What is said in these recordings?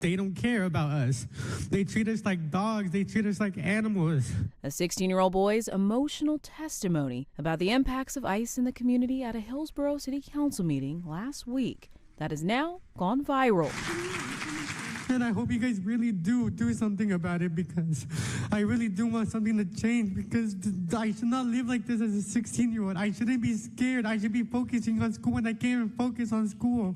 They don't care about us. They treat us like dogs. They treat us like animals. A 16-year-old boy's emotional testimony about the impacts of ICE in the community at a Hillsborough City Council meeting last week that has now gone viral. And I hope you guys really do something about it, because I really do want something to change, because I should not live like this as a 16-year-old. I shouldn't be scared. I should be focusing on school, and I can't even focus on school.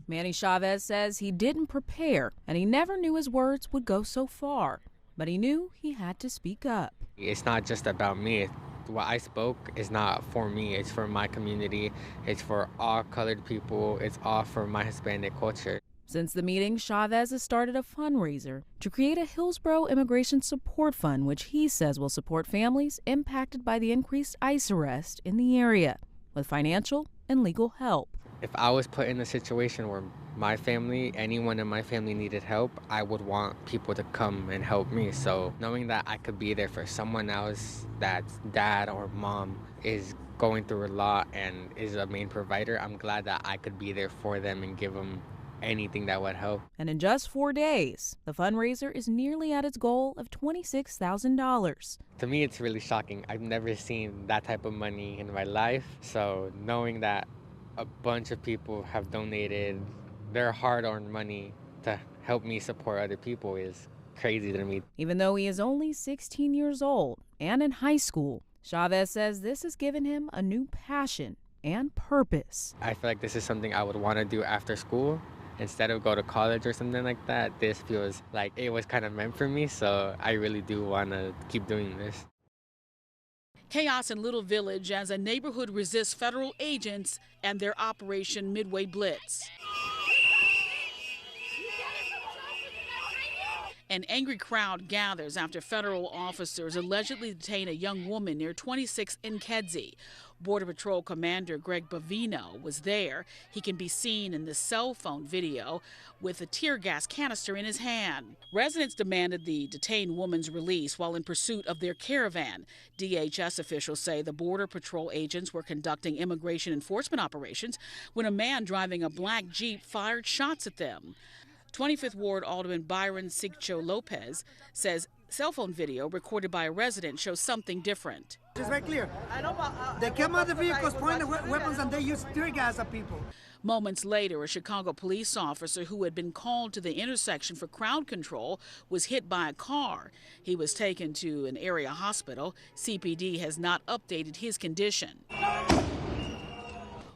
Manny Chavez says he didn't prepare, and he never knew his words would go so far. But he knew he had to speak up. It's not just about me. What I spoke is not for me. It's for my community. It's for all colored people. It's all for my Hispanic culture. Since the meeting, Chavez has started a fundraiser to create a Hillsborough Immigration Support Fund, which he says will support families impacted by the increased ICE arrest in the area with financial and legal help. If I was put in a situation where my family, anyone in my family needed help, I would want people to come and help me. So knowing that I could be there for someone else that's dad or mom is going through a lot and is a main provider, I'm glad that I could be there for them and give them anything that would help. And in just 4 days, the fundraiser is nearly at its goal of $26,000. To me, it's really shocking. I've never seen that type of money in my life. So knowing that a bunch of people have donated their hard-earned money to help me support other people is crazy to me. Even though he is only 16 years old and in high school, Chavez says this has given him a new passion and purpose. I feel like this is something I would want to do after school. Instead of go to college or something like that, this feels like it was kind of meant for me, so I really do want to keep doing this. Chaos in Little Village as a neighborhood resists federal agents and their Operation Midway Blitz. An angry crowd gathers after federal officers allegedly detain a young woman near 26 in Kedzie. Border Patrol Commander Greg Bavino was there. He can be seen in the cell phone video with a tear gas canister in his hand. Residents demanded the detained woman's release while in pursuit of their caravan. DHS officials say the Border Patrol agents were conducting immigration enforcement operations when a man driving a black Jeep fired shots at them. 25th Ward Alderman Byron Sigcho Lopez says cell phone video recorded by a resident shows something different. It's very clear. They came out of the vehicles, pointed weapons, and they used tear gas at people. Moments later, a Chicago police officer who had been called to the intersection for crowd control was hit by a car. He was taken to an area hospital. CPD has not updated his condition.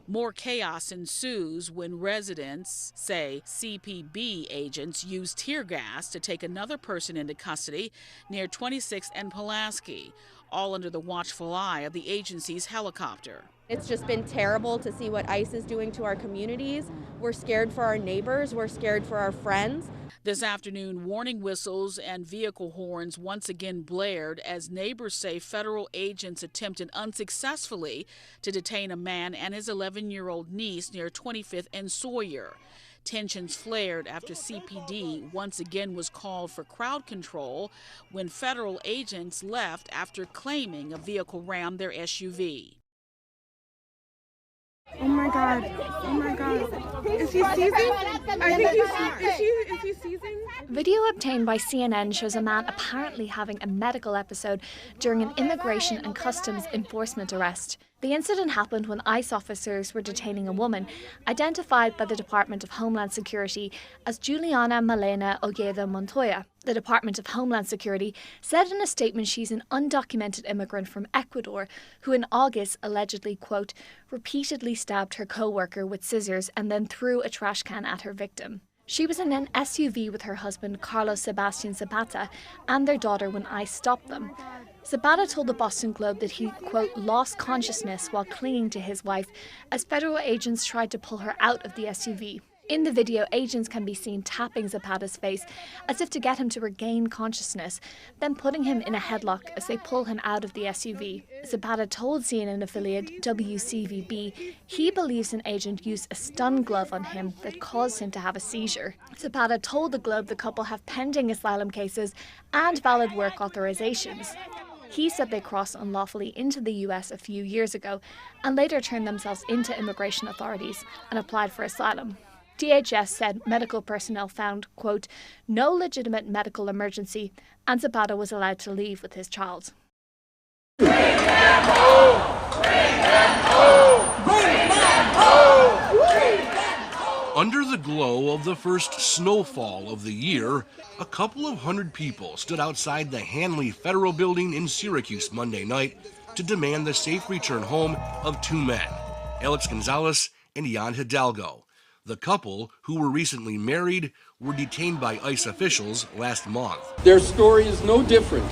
More chaos ensues when residents say CPB agents used tear gas to take another person into custody near 26th and Pulaski, all under the watchful eye of the agency's helicopter. It's just been terrible to see what ICE is doing to our communities. We're scared for our neighbors. We're scared for our friends. This afternoon, warning whistles and vehicle horns once again blared as neighbors say federal agents attempted unsuccessfully to detain a man and his 11-year-old niece near 25th and Sawyer. Tensions flared after CPD once again was called for crowd control when federal agents left after claiming a vehicle rammed their SUV. Oh my God. Oh my God. Is he seizing? I think is he seizing? Video obtained by CNN shows a man apparently having a medical episode during an immigration and customs enforcement arrest. The incident happened when ICE officers were detaining a woman identified by the Department of Homeland Security as Juliana Malena Ojeda Montoya. The Department of Homeland Security said in a statement she's an undocumented immigrant from Ecuador who in August allegedly, quote, repeatedly stabbed her co-worker with scissors and then threw a trash can at her victim. She was in an SUV with her husband, Carlos Sebastian Zapata, and their daughter when ICE stopped them. Zapata told the Boston Globe that he, quote, lost consciousness while clinging to his wife as federal agents tried to pull her out of the SUV. In the video, agents can be seen tapping Zapata's face as if to get him to regain consciousness, then putting him in a headlock as they pull him out of the SUV. Zapata told CNN affiliate WCVB he believes an agent used a stun glove on him that caused him to have a seizure. Zapata told the Globe the couple have pending asylum cases and valid work authorizations. He said they crossed unlawfully into the US a few years ago and later turned themselves into immigration authorities and applied for asylum. DHS said medical personnel found, quote, no legitimate medical emergency, and Zapata was allowed to leave with his child. Bring them home! Bring them home! Bring them home! Bring them home! Under the glow of the first snowfall of the year, a couple of hundred people stood outside the Hanley Federal Building in Syracuse Monday night to demand the safe return home of two men, Alex Gonzalez and Jan Hidalgo. The couple, who were recently married, were detained by ICE officials last month. Their story is no different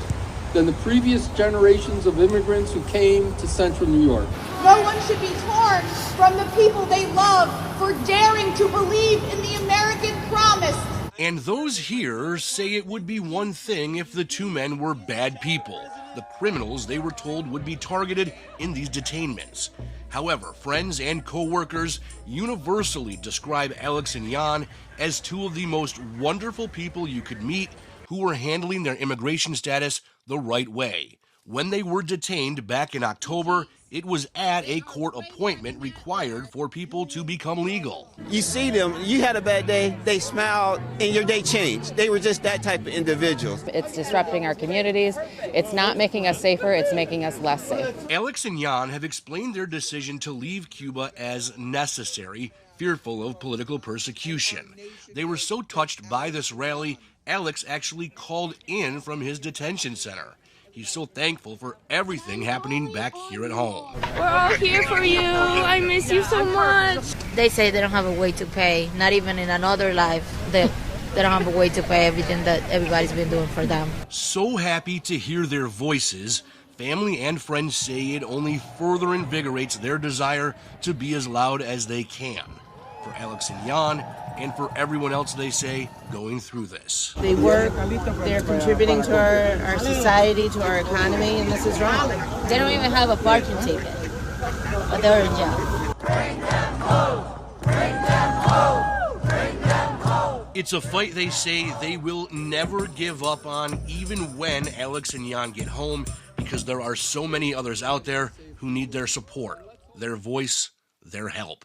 than the previous generations of immigrants who came to central New York. No one should be torn from the people they love for daring to believe in the American promise. And those here say it would be one thing if the two men were bad people, the criminals they were told would be targeted in these detainments. However, friends and co-workers universally describe Alex and Jan as two of the most wonderful people you could meet who were handling their immigration status the right way. When they were detained back in October, it was at a court appointment required for people to become legal. You see them, you had a bad day, they smiled, and your day changed. They were just that type of individuals. It's disrupting our communities. It's not making us safer, it's making us less safe. Alex and Jan have explained their decision to leave Cuba as necessary, fearful of political persecution. They were so touched by this rally, Alex actually called in from his detention center. He's so thankful for everything happening back here at home. We're all here for you. I miss you so much. They say they don't have a way to pay, not even in another life, they don't have a way to pay everything that everybody's been doing for them. So happy to hear their voices. Family and friends say it only further invigorates their desire to be as loud as they can. For Alex and Jan, and for everyone else, they say, going through this. They work, they're contributing to our society, to our economy, and this is wrong. They don't even have a parking ticket, but they're in jail. Bring them home! Bring them home! Bring them home! It's a fight they say they will never give up on, even when Alex and Jan get home, because there are so many others out there who need their support, their voice, their help.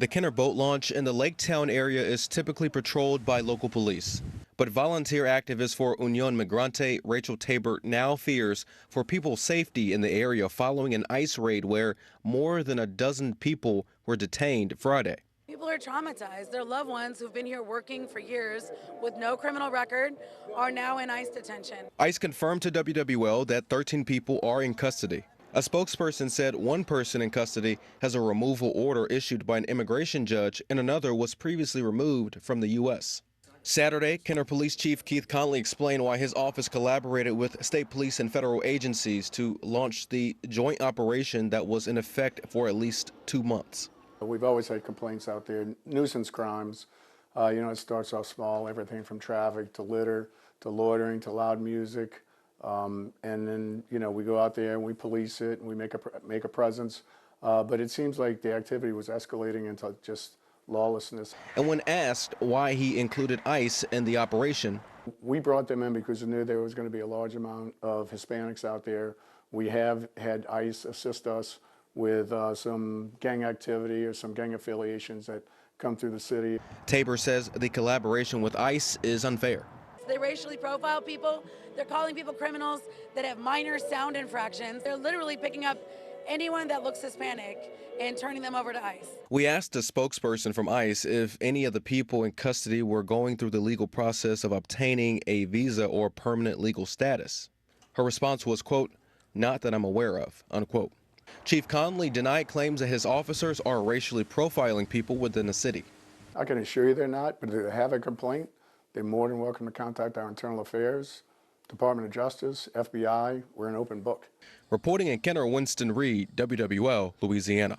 The Kenner boat launch in the Lake Town area is typically patrolled by local police. But volunteer activist for Unión Migrante, Rachel Tabor, now fears for people's safety in the area following an ICE raid where more than a dozen people were detained Friday. People are traumatized. Their loved ones who've been here working for years with no criminal record are now in ICE detention. ICE confirmed to WWL that 13 people are in custody. A spokesperson said one person in custody has a removal order issued by an immigration judge and another was previously removed from the U.S. Saturday, Kenner Police Chief Keith Conley explained why his office collaborated with state police and federal agencies to launch the joint operation that was in effect for at least 2 months. We've always had complaints out there, nuisance crimes. It starts off small, everything from traffic to litter to loitering to loud music. And then, we go out there and we police it and we make a presence. But it seems like the activity was escalating into just lawlessness. And when asked why he included ICE in the operation, we brought them in because we knew there was going to be a large amount of Hispanics out there. We have had ICE assist us with some gang activity or some gang affiliations that come through the city. Tabor says the collaboration with ICE is unfair. They racially profile people. They're calling people criminals that have minor sound infractions. They're literally picking up anyone that looks Hispanic and turning them over to ICE. We asked a spokesperson from ICE if any of the people in custody were going through the legal process of obtaining a visa or permanent legal status. Her response was, quote, "Not that I'm aware of," unquote. Chief Conley denied claims that his officers are racially profiling people within the city. I can assure you they're not, but if they have a complaint, they're more than welcome to contact our Internal Affairs, Department of Justice, FBI. We're an open book. Reporting in Kenner, Winston Reed, WWL, Louisiana.